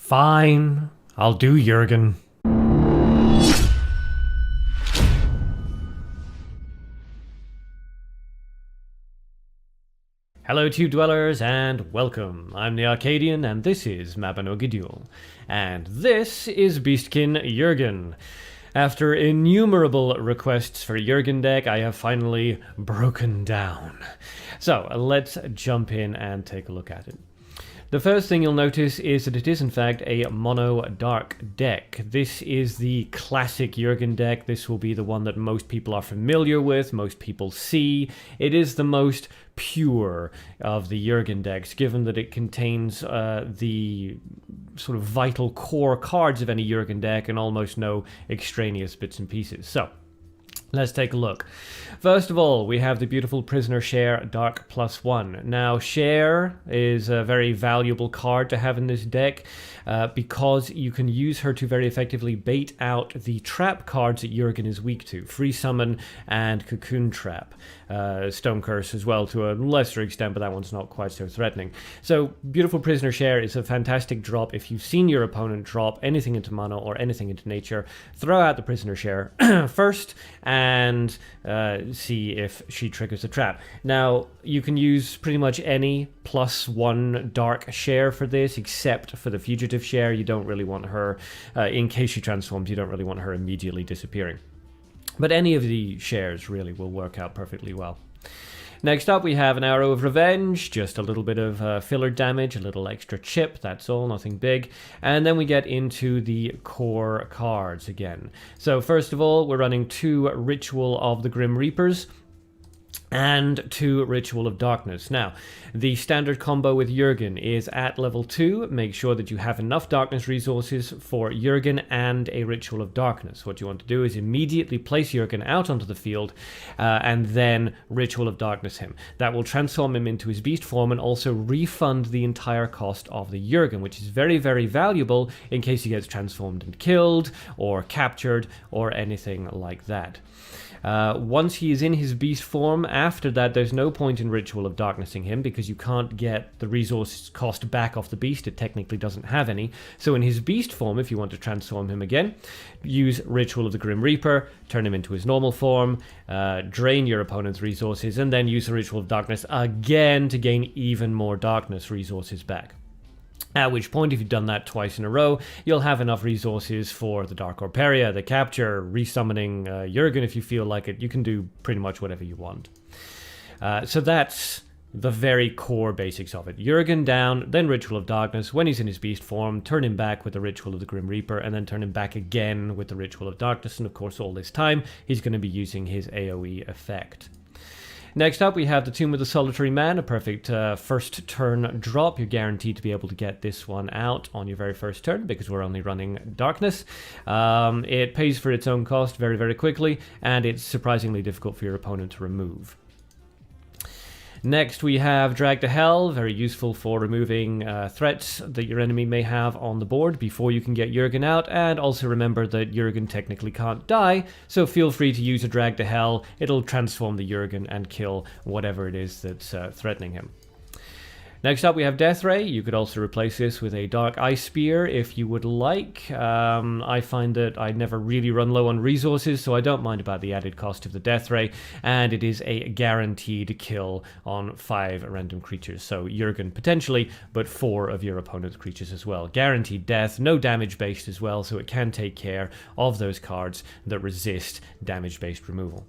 Fine, I'll do Jurgen. Hello Tube Dwellers and welcome. I'm the Arcadean and this is Mabinogi Duel. And this is Beastkin Jurgen. After innumerable requests for Jurgen deck, I have finally broken down. So let's jump in and take a look at it. The first thing you'll notice is that it is in fact a mono dark deck. This is the classic Jurgen deck. This will be the one that most people are familiar with, most people see. It is the most pure of the Jurgen decks, given that it contains the sort of vital core cards of any Jurgen deck and almost no extraneous bits and pieces. So let's take a look. First of all, we have the beautiful Prisoner Share Dark +1. Now, Share is a very valuable card to have in this deck because you can use her to very effectively bait out the trap cards that Jurgen is weak to. Free Summon and Cocoon Trap. Stone Curse as well to a lesser extent, but that one's not quite so threatening. So, beautiful Prisoner Share is a fantastic drop. If you've seen your opponent drop anything into mono or anything into nature, throw out the Prisoner Share first and see if she triggers a trap. Now, you can use pretty much any +1 dark share for this, except for the Fugitive Share. You don't really want her, in case she transforms, you don't really want her immediately disappearing. But any of the shares really will work out perfectly well. Next up, we have an Arrow of Revenge, just a little bit of filler damage, a little extra chip, that's all, nothing big. And then we get into the core cards again. So first of all, we're running 2 Ritual of the Grim Reapers and 2 Ritual of Darkness. Now, the standard combo with Jurgen is at level 2. Make sure that you have enough darkness resources for Jurgen and a Ritual of Darkness. What you want to do is immediately place Jurgen out onto the field and then Ritual of Darkness him. That will transform him into his beast form and also refund the entire cost of the Jurgen, which is very, very valuable in case he gets transformed and killed or captured or anything like that. Once he is in his beast form, after that there's no point in Ritual of Darknessing him because you can't get the resource cost back off the beast. It technically doesn't have any. So in his beast form, if you want to transform him again, use Ritual of the Grim Reaper, turn him into his normal form, drain your opponent's resources, and then use the Ritual of Darkness again to gain even more darkness resources back. At which point, if you've done that twice in a row, you'll have enough resources for the Dark Orperia, the capture, resummoning Jurgen if you feel like it. You can do pretty much whatever you want. So that's the very core basics of it. Jurgen down, then Ritual of Darkness. When he's in his beast form, turn him back with the Ritual of the Grim Reaper, and then turn him back again with the Ritual of Darkness. And of course, all this time, he's going to be using his AoE effect. Next up, we have the Tomb of the Solitary Man, a perfect first turn drop. You're guaranteed to be able to get this one out on your very first turn because we're only running Darkness. It pays for its own cost very, very quickly, and it's surprisingly difficult for your opponent to remove. Next, we have Drag to Hell, very useful for removing threats that your enemy may have on the board before you can get Jurgen out, and also remember that Jurgen technically can't die, so feel free to use a Drag to Hell. It'll transform the Jurgen and kill whatever it is that's threatening him. Next up, we have Death Ray. You could also replace this with a Dark Ice Spear if you would like. I find that I never really run low on resources, so I don't mind about the added cost of the Death Ray, and it is a guaranteed kill on 5 random creatures. So Jurgen potentially, but 4 of your opponent's creatures as well. Guaranteed death, no damage based as well, so it can take care of those cards that resist damage based removal.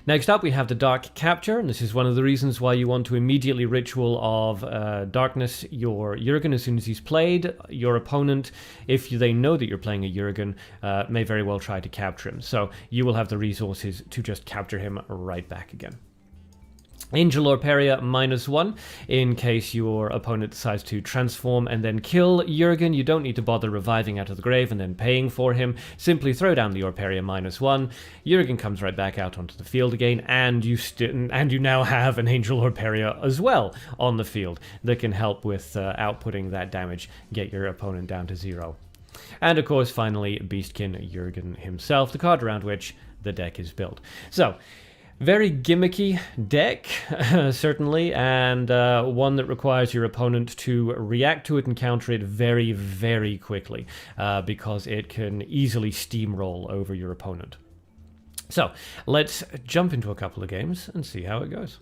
Next up, we have the Dark Capture, and this is one of the reasons why you want to immediately Ritual of Darkness your Jurgen as soon as he's played. Your opponent, if they know that you're playing a Jurgen, may very well try to capture him. So you will have the resources to just capture him right back again. Angel Orperia -1, in case your opponent decides to transform and then kill Jurgen. You don't need to bother reviving out of the grave and then paying for him. Simply throw down the Orperia -1. Jurgen comes right back out onto the field again, and you now have an Angel Orperia as well on the field that can help with outputting that damage, get your opponent down to 0. And of course, finally, Beastkin Jurgen himself, the card around which the deck is built. So, Very gimmicky deck, certainly, and one that requires your opponent to react to it and counter it very, very quickly, because it can easily steamroll over your opponent. So, let's jump into a couple of games and see how it goes.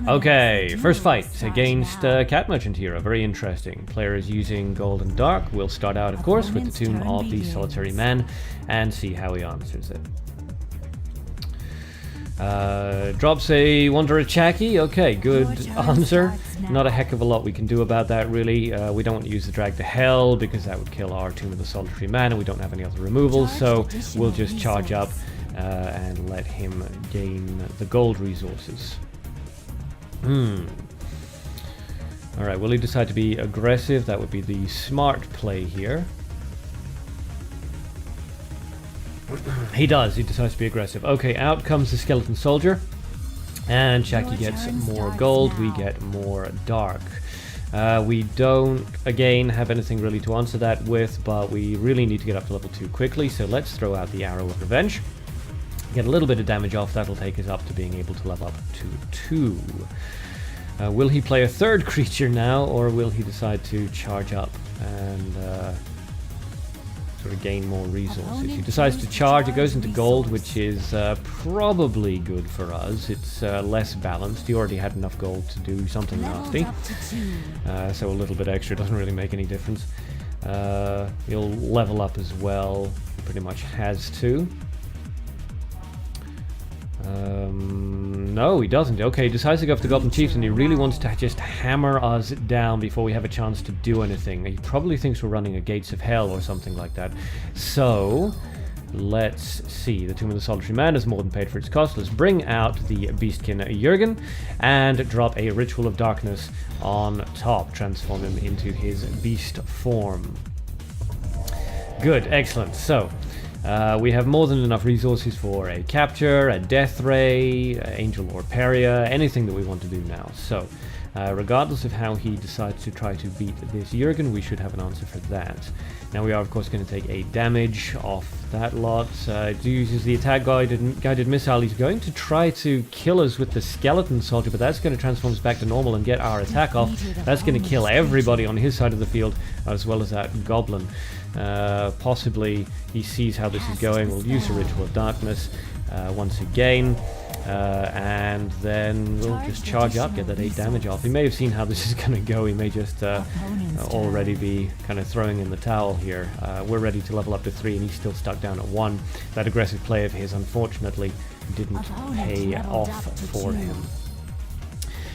Okay, first fight against Cat Merchant Hero. Very interesting. Player is using Gold and Dark. We'll start out, of course, with the Tomb of the Solitary Man and see how he answers it. Drops a Wanderer Chaki. Okay, good answer. Not a heck of a lot we can do about that, really. We don't want to use the Drag to Hell because that would kill our Tomb of the Solitary Man, and we don't have any other removals, so we'll just charge up and let him gain the gold resources. Alright, will he decide to be aggressive? That would be the smart play here. He does. He decides to be aggressive. Okay, out comes the Skeleton Soldier. And Chaki gets more gold. We get more dark. We don't, again, have anything really to answer that with, but we really need to get up to level 2 quickly. So let's throw out the Arrow of Revenge. Get a little bit of damage off. That'll take us up to being able to level up to 2. Will he play a third creature now, or will he decide to charge up and sort of gain more resources? He decides to charge. It goes into gold, which is probably good for us. It's less balanced. He already had enough gold to do something nasty. So a little bit extra doesn't really make any difference. He'll level up as well. He pretty much has to. No, he doesn't. Okay, he decides to go after Goblin Chiefs, and he really wants to just hammer us down before we have a chance to do anything. He probably thinks we're running a Gates of Hell or something like that. So, let's see. The Tomb of the Solitary Man has more than paid for its cost. Let's bring out the Beastkin Jurgen and drop a Ritual of Darkness on top. Transform him into his beast form. Good, excellent. So, we have more than enough resources for a capture, a death ray, Angel Lord Peria, anything that we want to do now. So, regardless of how he decides to try to beat this Jurgen, we should have an answer for that. Now we are, of course, going to take 8 damage off that lot. It uses the attack guided missile. He's going to try to kill us with the Skeleton Soldier, but that's going to transform us back to normal and get our attack off. That's going to kill everybody on his side of the field, as well as that Goblin. Possibly he sees how this is going. We'll use a Ritual of Darkness once again, and then we'll just charge up, get that 8 damage off. He may have seen how this is going to go. He may just already be kind of throwing in the towel here. We're ready to level up to 3, and he's still stuck down at 1. That aggressive play of his, unfortunately, didn't pay off for him.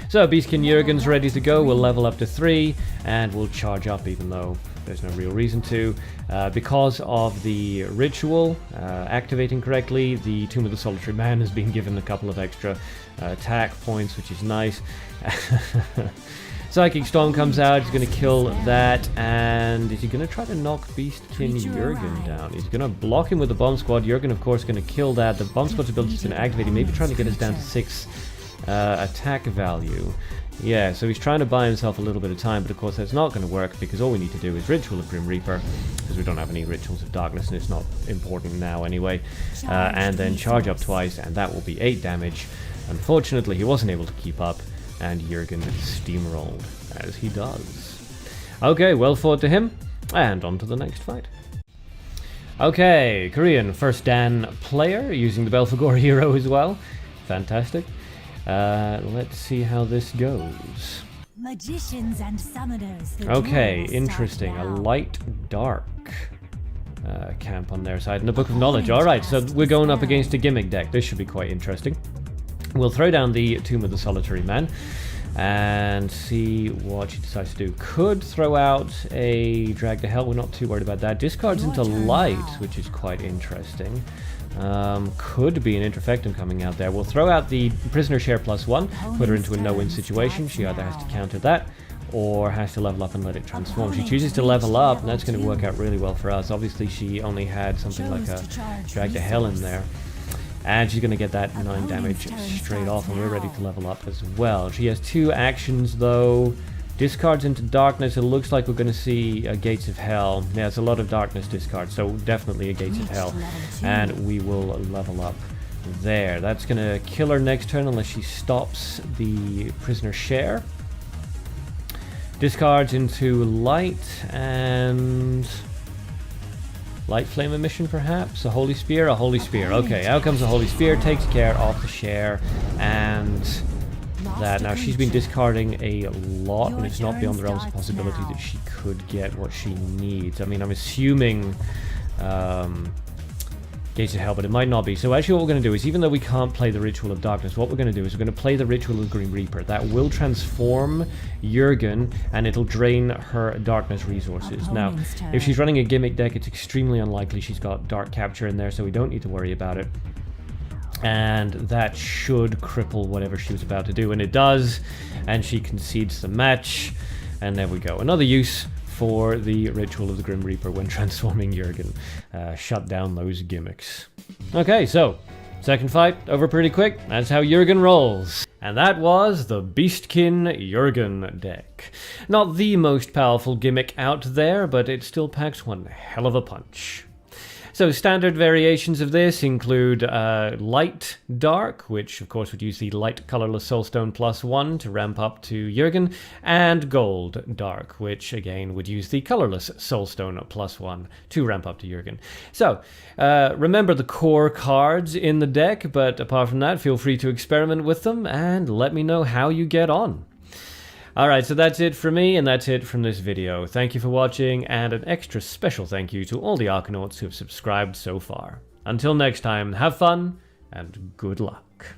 So Beastkin Jurgen's ready to go. We'll level up to 3, and we'll charge up, even though there's no real reason to. Because of the ritual activating correctly, the Tomb of the Solitary Man has been given a couple of extra attack points, which is nice. Psychic Storm comes out. He's going to kill that, and is he going to try to knock Beastkin Jurgen down? He's going to block him with the Bomb Squad. Jurgen, of course, going to kill that. The Bomb Squad's ability is going to activate him, maybe trying to get us down to 6 attack value. Yeah, so he's trying to buy himself a little bit of time, but of course that's not going to work, because all we need to do is Ritual of Grim Reaper, because we don't have any Rituals of Darkness, and it's not important now anyway. And then charge up twice, and that will be 8 damage. Unfortunately, he wasn't able to keep up, and Jurgen steamrolled, as he does. Okay, well fought to him, and on to the next fight. Okay, Korean first Dan player, using the Belphegor hero as well. Fantastic. Let's see how this goes. Magicians and summoners. Okay, interesting. A light dark camp on their side, and the Book of Knowledge. Alright, so we're going up against a gimmick deck. This should be quite interesting. We'll throw down the Tomb of the Solitary Man and see what she decides to do. Could throw out a Drag to Hell. We're not too worried about that. Discards into light, which is quite interesting. Could be an Interfectum coming out there. We'll throw out the Prisoner Share +1, put her into a no-win situation. She either has to counter that or has to level up and let it transform. She chooses to level up, and that's going to work out really well for us. Obviously, she only had something like a Drag to Hell in there. And she's going to get that 9 damage straight off, and we're ready to level up as well. She has 2 actions, though. Discards into Darkness. It looks like we're going to see a Gates of Hell. Yeah, it's a lot of Darkness discards, so definitely a Gates of Hell. And we will level up There, that's going to kill her next turn unless she stops the prisoner share. Discards into light and light flame emission, perhaps? A holy spear? A holy spear. Okay, out comes the holy spear, takes care of the share, and that. Now, she's been discarding a lot, and it's not beyond the realms of possibility that she could get what she needs. I mean, I'm assuming Gates of Hell, but it might not be. So actually what we're going to do is, even though we can't play the Ritual of Darkness, what we're going to do is we're going to play the Ritual of the Grim Reaper. That will transform Jurgen, and it'll drain her darkness resources. Now, if she's running a gimmick deck, it's extremely unlikely she's got Dark Capture in there, so we don't need to worry about it. And that should cripple whatever she was about to do, and it does, and she concedes the match, and there we go. Another use for the Ritual of the Grim Reaper when transforming Jurgen. Shut down those gimmicks. Okay, so, second fight, over pretty quick. That's how Jurgen rolls. And that was the Beastkin Jurgen deck. Not the most powerful gimmick out there, but it still packs one hell of a punch. So standard variations of this include light dark, which of course would use the light colorless soulstone +1 to ramp up to Jurgen, and gold dark, which again would use the colorless soulstone +1 to ramp up to Jurgen. So remember the core cards in the deck, but apart from that, feel free to experiment with them and let me know how you get on. Alright, so that's it for me, and that's it from this video. Thank you for watching, and an extra special thank you to all the Arcanauts who have subscribed so far. Until next time, have fun, and good luck.